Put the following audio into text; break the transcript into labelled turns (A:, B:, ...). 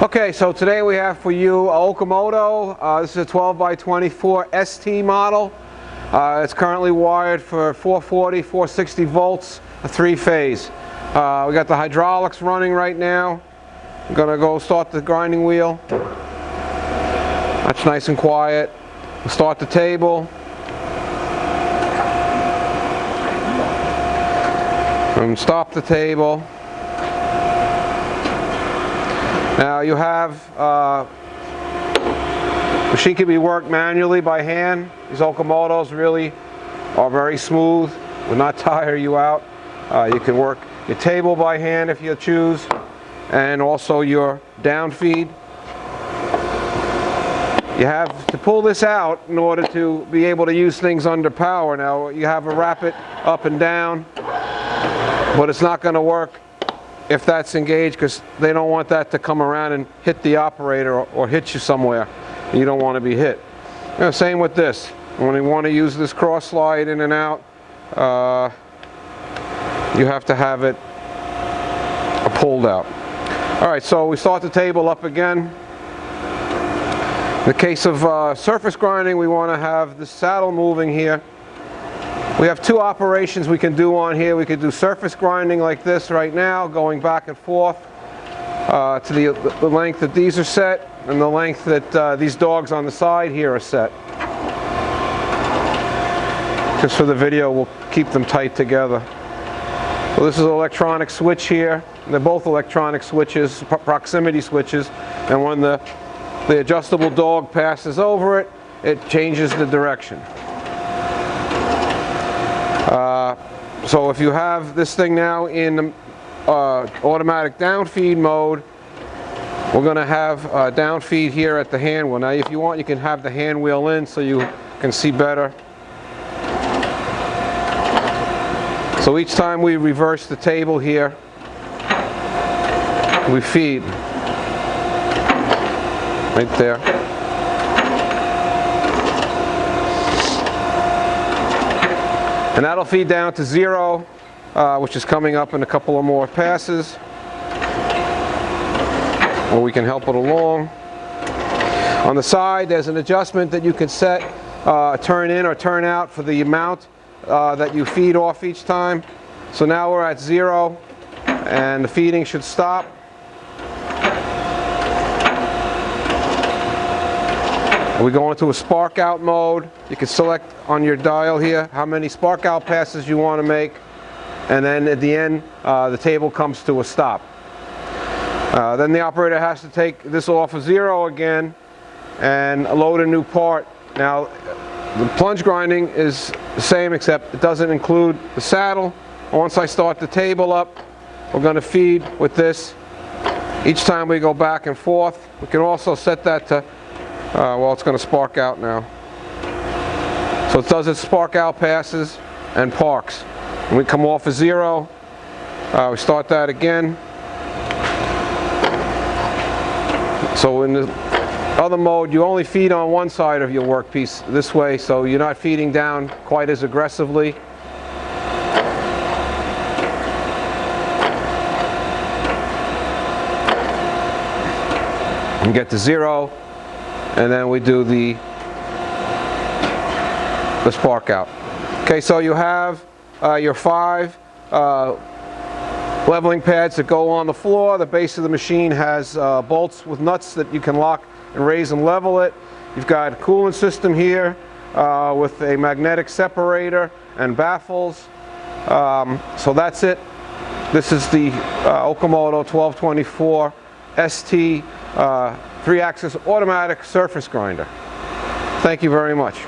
A: Okay, so today we have for you a Okamoto. This is a 12 by 24 ST model. It's currently wired for 440, 460 volts, a 3-phase. We got the hydraulics running right now. I'm gonna go start the grinding wheel. That's nice and quiet. We'll start the table. And stop the table. Now you have, machine can be worked manually by hand. These Okamotos really are very smooth, will not tire you out. You can work your table by hand if you choose, and also your down feed. You have to pull this out in order to be able to use things under power. Now you have a rapid up and down, but it's not going to work if that's engaged, because they don't want that to come around and hit the operator or hit you somewhere. You don't want to be hit. You know, same with this. When you want to use this cross slide in and out, you have to have it pulled out. Alright, so we start the table up again. In the case of surface grinding, we want to have the saddle moving here. We have two operations we can do on here. We could do surface grinding like this right now, going back and forth to the length that these are set and the length that these dogs on the side here are set. Just for the video, we'll keep them tight together. So this is an electronic switch here. They're both electronic switches, proximity switches, and when the adjustable dog passes over it, it changes the direction. So if you have this thing now in automatic down feed mode, we're going to have down feed here at the hand wheel. Now if you want, you can have the hand wheel in so you can see better. So each time we reverse the table here, we feed right there. And that'll feed down to 0, which is coming up in a couple of more passes, or we can help it along. On the side, there's an adjustment that you can set, turn in or turn out for the amount that you feed off each time. So now we're at 0, and the feeding should stop. We go into a spark out mode. You can select on your dial here how many spark out passes you want to make, and then at the end the table comes to a stop. Then the operator has to take this off of 0 again and load a new part. Now the plunge grinding is the same, except it doesn't include the saddle. Once I start the table up, we're going to feed with this each time we go back and forth. We can also set that to well, it's going to spark out now. So it does its spark out passes and parks. When we come off of 0, we start that again. So in the other mode, you only feed on one side of your workpiece this way, so you're not feeding down quite as aggressively. And get to 0. And then we do the spark out. Okay, so you have your 5 leveling pads that go on the floor. The base of the machine has bolts with nuts that you can lock and raise and level it. You've got a coolant system here with a magnetic separator and baffles. So that's it. This is the Okamoto 1224 ST 3-axis automatic surface grinder. Thank you very much.